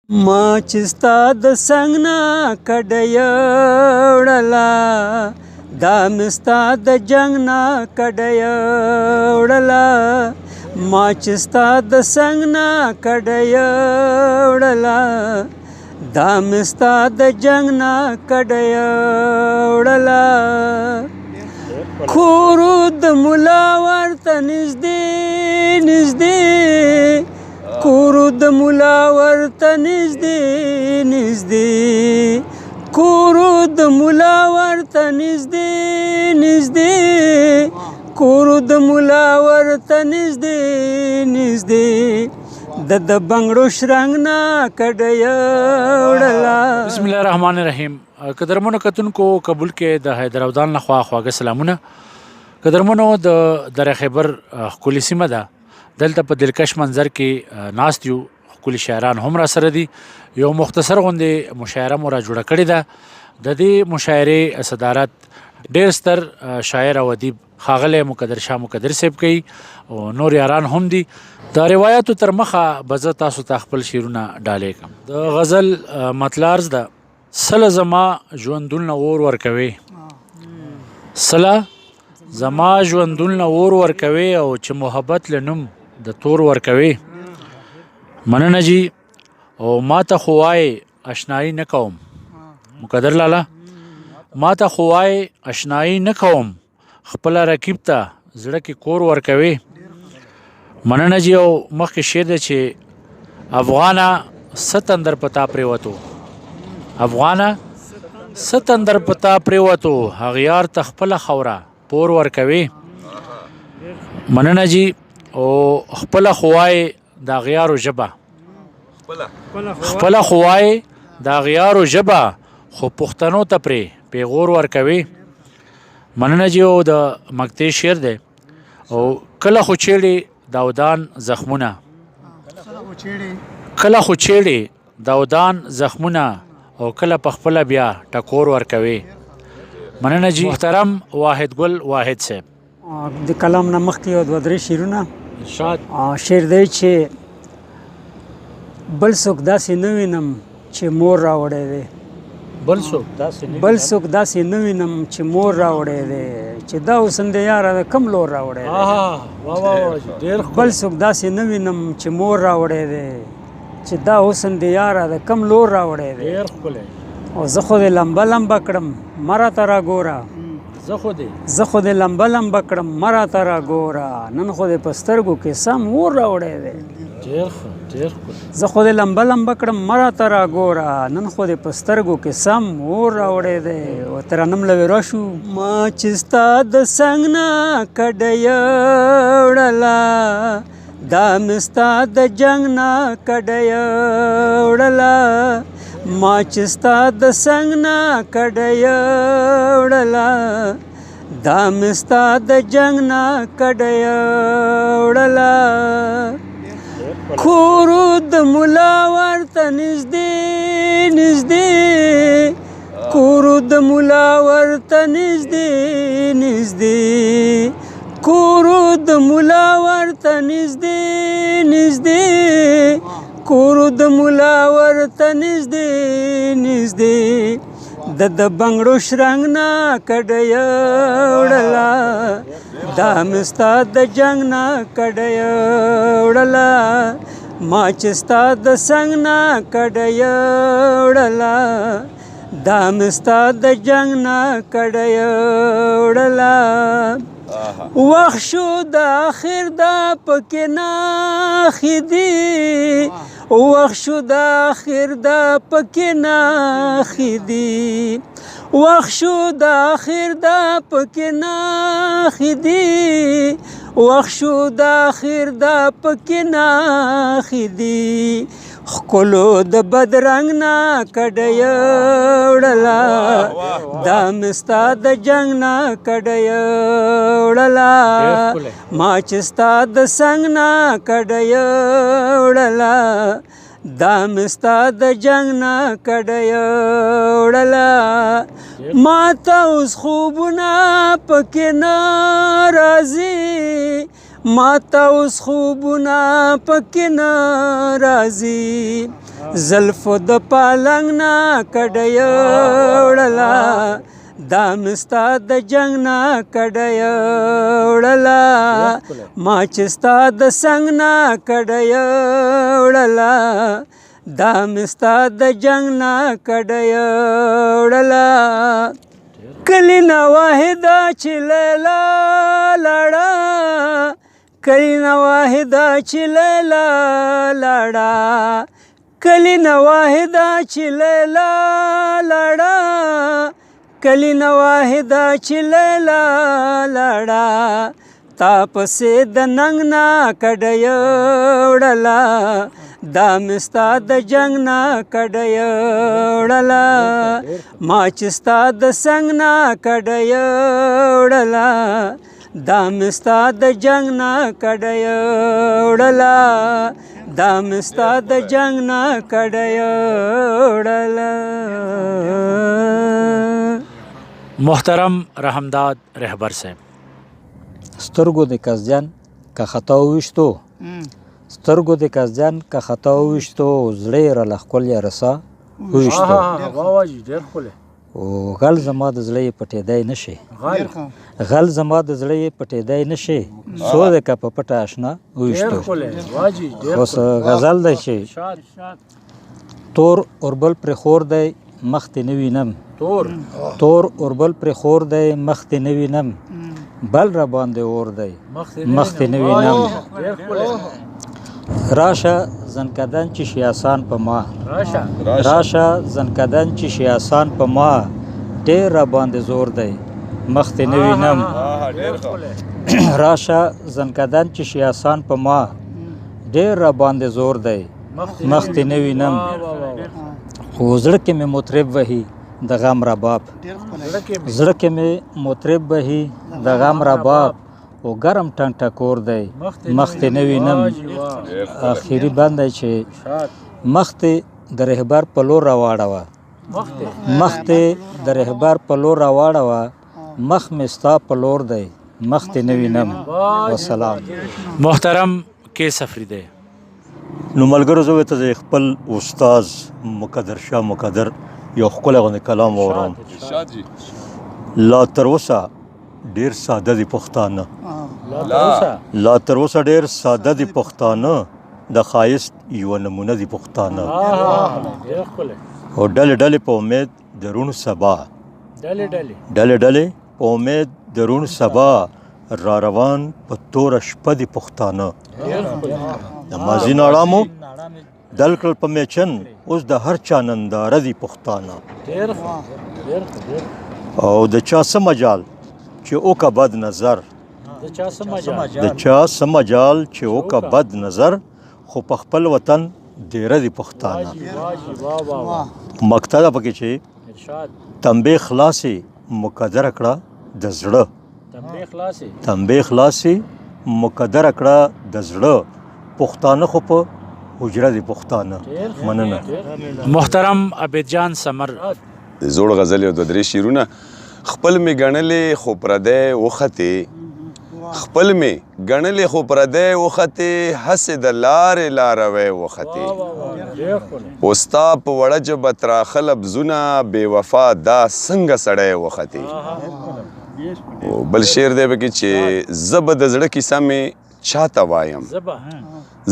ما چې ستا د څنګ نه کډه وړله، دا مې ستا د جنګ نه کډه وړله. ما چې ستا د څنګ نه کډه وړله، دا مې ستا د جنګ نه کډه وړله. کورو د ملا ورته نږدې نږدې، کورو د ملا ورته نږدې نږدې، کورو د ملا ورته نږدې نږدې، کورو د ملا ورته نږدې نږدې، د بنګړو شرنګ نه کډه وړله. بسم الله الرحمن الرحیم. قدرمنو کتونکو کابل کې د حیدراودان لخوا خواږه سلامونه. قدرمنو د دره خیبر ښکلې سیمه ده، دلته په دلکش منظر کې ناست یو. ښکلي شاعران هم را سره دي. یو مختصر غوندې مشاعره مو را جوړه کړې ده. د دې مشاعرې صدارت ډېر ستر شاعر او ادیب ښاغلی مقدر شاه مقدر صاحب کوي او نور یاران هم دي. د روایاتو تر مخه به زه تاسو ته خپل شعرونه ډالۍ کړم. د غزل مطلع عرض ده: سله زما ژوندون اور ورکوي، سله زما ژوندون اور ورکوي، او چې محبت لنوم د تور ورکوي. مننه جی. او ما ته خو وایې اشنایي نه کوم، مقدر لالا ما ته خو وایې اشنایي نه کوم، خپله رقیب ته زړه کې کور ورکوي. مننه جی. او مخکې شعر دی چې افغانه څه تندر په تا پرېوتو، افغانه څه تندر په تا پرېوتو، هغیار ته خپله خوره پور ورکوي. مننه جی. او خپله خو وایې د اغیارو ژبه، خپله خو وایې د اغیارو ژبه، خو پښتنو ته پرې پیغور ورکوي. مننه جی. او د مقطع شعر دی: او کله خو چیړې داودان زخمونه، کله خو چیړې داودان زخمونه، او کله په خپله بیا ټکور ورکوي. مننه جی. محترم واحد ګل واحد صاحب، د کلام نه مخکې یو دوه درې شعرونه. ارشاد. شعر دی چې بل څوک داسې نه وینم چې مور راوړی دی، بل څوک داسې نه، بل څوک داسې نه وینم چې مور راوړی دی، چې دا اوسن دی یاره د کم لور راوړی دی. بل څوک داسې نه وینم چې مور راوړی دی، چې دا اوسن دی یاره د کم لور راوړی دی. ډېر ښکلی. او زه خو دې لمبه لمبه کړم مه راته راګوره، زه خو دې لمبه لمبه کړم مه راته راګوره، نن خو دې په سترګو کې سم اور راوړی دی. ډېر ښه، ډېر ښکلی. زه خو دې لمبه لمبه کړم مه راته راګوره، نن خو دې په سترګو کې سم اور راوړی دی. او ترنم له ویرا شو: ما چې ستا د څنګ نه کډه وړله، دا مې ستا د جنګ نه کډه وړله. ما چې ستا د څنګ نه کډه وړله، دا مې ستا د جنګ نه کډه وړله. کورو د ملا ورته نږدې نږدې، کورو د ملا ورته نږدې نږدې، کورو د ملا ورته نږدې نږدې، کورو د ملا ورته نږدې نږدې، د بنګړو شرنګ نه کډه وړله، دا مې ستا د جنګ نه کډه وړله. ما چې ستا د څنګ نه کډه وړله، دا مې ستا د جنګ نه کډه وړله. وخت شو د آخر دا پکې ناخې دي، وخت شو د آخر دا پکې ناخې دي، وخت شو د آخر دا پکې ناخې دي، وخت شو د آخر دا پکې ناخې دي. ښکلو د بدرنګ نه کډه وړله، دا مې ستا د جنګ نه کډه وړله. ما چې ستا د څنګ نه کډه وړله، دا مې ستا د جنګ نه کډه وړله. ما ته اوس خوبونه پکې نه راځي، ماته اوس خوبونه پکې نه راځي زلفو د پالنګ نه کډۍ وړله دا مې ستا د جنګ نه کډۍ وړله ما چې ستا د څنګ نه کډۍ وړله دا مې ستا د جنګ نه کډۍ وړله کلینا واحده چې لیلا لاړه کلینا واحده چې لیلا لاړه کلینا واحده چې لیلا لاړه کلینا واحده چې لیلا لاړه تا پسې د ننګ نه کډۍ وړله دا مې ستا د جنګ نه کډۍ وړله ما چې ستا د څنګ نه کډۍ وړله دا مې ستا د جنګ نه کډۍ وړله دا مې ستا د جنګ نه کډۍ وړله. محترم رحمداد رهبر صاحب سترګو د قصدیان که خطا وویشتو سترګو د قصدیان که خطا وویشتو زړه یې راله ښکلی رسا وویشتو او غل زما د زړه یې پټېدی نه شي غل زما د زړه یې پټېدی نه شي څو د که په پټه اشنا وویشتو اوس غزل دی چې تور اوربل پرې خور دی مخ دې نه وینم تور اوربل پرې خور دی مخ دې نه وینم بل را باندې اور دی مخ دې نه وینم راشه زنکدن چې شي آسان په ما راشه زنکدن چې شي آسان په ما ډېر را باندې زور دی مخ دې نه وینم راشه زنکدن چې شي آسان په ما ډېر را باندې زور دی مخ دې نه وینم خو زړه کې مې مطرب وهي د غم رباب زړه کې مې مطرب وهي د غم رباب او ګرم ټنګ ټکور دی مخ دې نه وینم اخري بند دی چې مخ دې د رهبر په لور راواړوه مخ دې د رهبر په لور راواړوه مخ مې ستا په لور دی مخ دې نه وینم وسلام. محترم کې سفری دی نو ملګرو زه ورته د خپل استاذ مقدر شاه مقدر یو ښکلی غوندې کلام واورم لا تر اوسه ډېر ساده دي پښتانه لا تر اوسه ډېر ساده دي پښتانه د ښایست یوه نمونه دي پښتانه او ډلې ډلې په امید د روڼ سبا ډلې ډلې په امید د روڼ سبا را روان په توره شپه دي پښتانه د ماضي ناړامو دل کړل په میچن اوس د هر چا ننداره دي پښتانه او د چا څه مجال چې اوکه بد نظر د چا څه مجال چې اوکه بد نظر خو په خپل وطن ډیره دي پښتانه مقطع ده پکې چې تنبې خلاصې مقدره کړه د زړه تنبې خلاصې مقدره کړه د زړه پښتانه خو په حجره دي پښتانه مننه. محترم عبید جان سمر زوړ غزل او د درې شیرونه خپل می ګڼلې خو پردی وختې خپل می ګڼلې خو پردی وختې هسې د لارې لاروی وختې اوستا په وړه ژبه تراخه لفظونه بې وفا دا څنګه سړی وختې بل شعر دی پکې چې زه به د زړه کیسه مې چاته وایم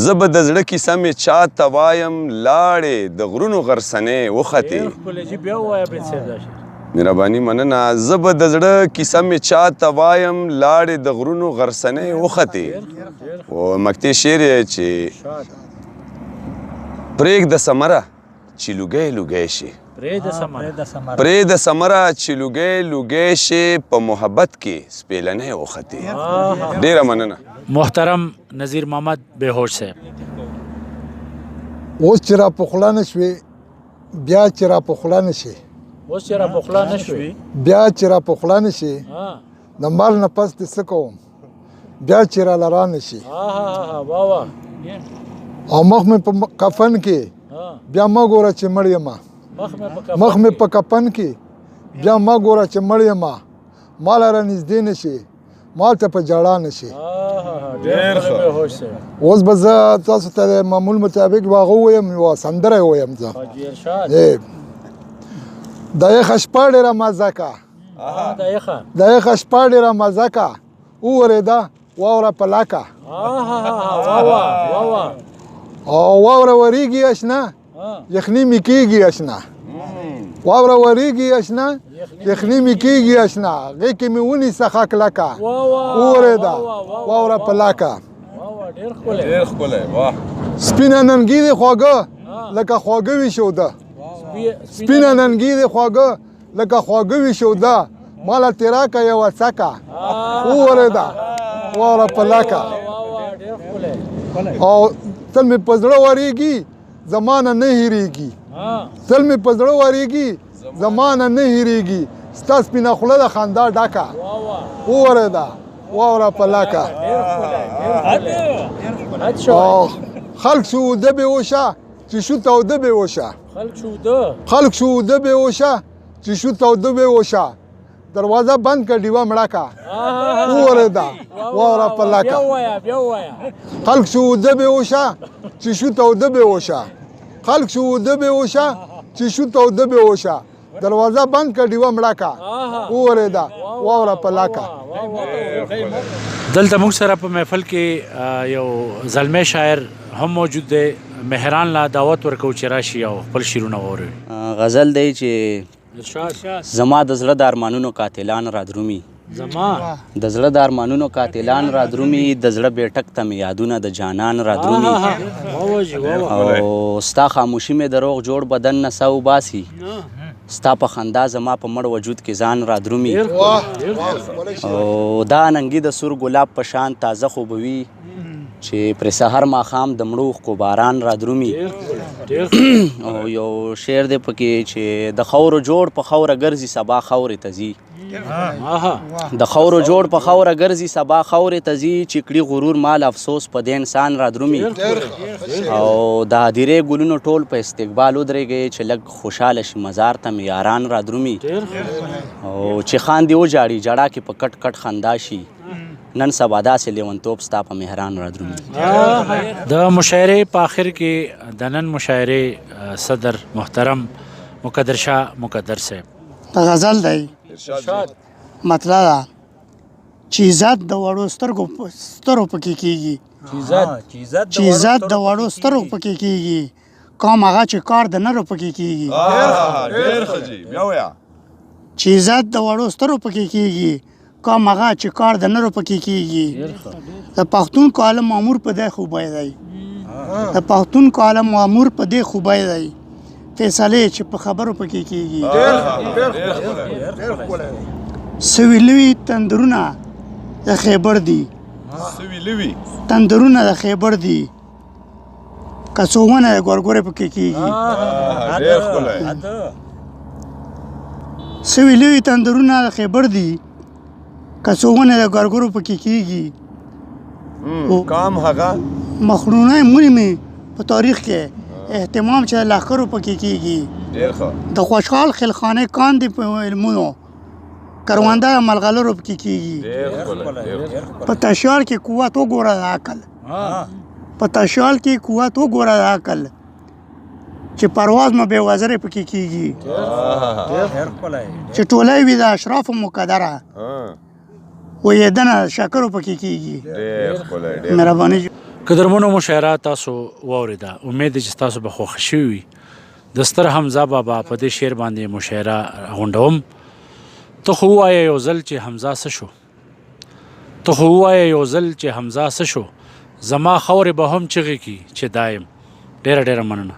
زه به د زړه کیسه مې چاته وایم لاړې د غرونو غرسنې وختې مهرباني مننه زه به د زړه کیسه مې چاته وایم لاړې د غرونو غرسنې وختې او مکتې شعر یې چې پرېږده ثمره چې لوګی لوګی شي پرېږده ثمره چې لوګی لوګی شي په محبت کې سپېلنۍ وختې ډېره مننه. محترم نذیر محمد بهوش صاحب اوس چې را پخلا نه شوې بیا چې را پخلا نه شي بیا چې را پخلا نه شي د مال نه پس دې څه کوم بیا چې را لرا نه شي او مخ مې په کفن کې بیا ما ګوره چې مړ یم مخ مې په کفن کې بیا ما ګوره چې مړ یم مال را نږدې نه شي مال ته په جړا نه شي ډېر ښه هوش سره اوس به زه تاسو ته معمول مطابق به هغه ووایم یوه سندره ووایم زه حاجي ارشاد د یخه شپه ډېره مزه کا د یخه شپه ډېره مزه کا وورېده واوره په لکه او واوره وریږي اشنا یخني مې کېږي اشنا واوره وریږي اشنا یخني مې کېږي اشنا غېږ کې مې ونیسه ښه کلکه وورېده واوره په لکه ډېر ښکلی واه سپینه ننګي دې خواږه لکه خواږه وي شوده سپینه ننګي دې خواږه لکه خواږه وي شوده ماله تیرا که یوه څکه وورېده واوره په لکه او تل مې په زړه ورېږي زمانه نه هېرېږي تل مې په زړه ورېږي زمانه نه هېرېږي ستا سپینه خوله د خندا ډکه وورېده واوره په لکه خلق شو اوده بې وشه چې شو توده بې وشه خلق شو اوده بې وشه چې شو توده بې وشه دروازه بند کړه ډیوه مړه کا وورېده واوره په لکه خلق شو اوده بې وشه چې شو توده بې وشه خلق شو اوده بې وشه چې شو توده بې وشه دروازه بند کړه ډیوه مړه کا وورېده واوره په لکه دلته موږ سره په محفل کې یو زلمی شاعر هم موجود دی مهران لا دعوت ورکو چې راشي او خپل شعرونه واوري غزل دی چې زما د زړه د ارمانونو قاتلان را درومي زما د زړه د ارمانونو قاتلان را درومي د زړه بیټک ته مې یادونه د جانان را درومي او ستا خاموشي مې د روغ جوړ بدن نه سا وباسي ستا په خندا زما په مړ وجود کې ځان را درومي او دا ننګي د سور ګلاب په شان تازه خوبوي چې پر سحر ماښام د مړو کو باران را درومي او یو شعر دی پکې چې د خاورو جوړ په خاوره ګرځي سبا خاورې ته ځي د خاورو جوړ په خاوره ګرځي سبا خاورې ته ځي چې کړي غرور مال افسوس په دې انسان را درومي او د هدیرې ګلونو ټول په استقبال ودرېږي چې لږ خوشحاله شي مزار ته مې یاران را درومي او چې خاندي وجاړي جړا کې په کټ کټ خندا شي نن سبا داسې لیونتوب ستا په مهران را درومي د مشاعرې په آخر کې د نن مشاعرې صدر محترم مقدر شاه مقدر صاحب غزل دی مطلب ده چې عزت د وړو سترو پکې کېږي چې عزت د وړو سترو پکې کېږي کوم هغه چې کار د نرو پکې کېږي چې عزت د وړو سترو پکې کېږي کوم هغه چې کار د نرو پکې کېږي د پښتون کالم مامور په دې خوبای دی د پښتون کالم مامور په دې خوبای دی فیصلې چې په خبرو پکې کېږي سویلوي تندرونه د خیبر دي تندرونه د خیبر دي کڅوونه د ګورګورې پکې کېږي سویلوي تندرونه د خیبر دي کڅوونه د ګورګورو پکې کېږي کام هغه مخرونه مهمې په تاریخ کې اهتمام چې د لښکرو پکې کېږي د خوشحال خلخانې کاندې په علمونو کرونده ملغلرو پکې کېږي په تشیال کې قوت وګوره د عقل په تشیال کې قوت وګوره د عقل چې پرواز مو بې وزرې پکې کېږي چې ټولی وي د اشرافو مقدره ویدنه شکرو پکې کېږي مهرباني قدرمنو مشاعره تاسو واورېده امید دی چې تاسو به خوښ شوي وي د ستر حمزه بابا په دې شعر باندې مشاعره غونډوم ته خو ووایه یو ځل چې حمزه څه شو ته خو ووایه یو ځل چې حمزه څه شو زما خاورې به هم چغې کي چې دایم ډېره ډېره مننه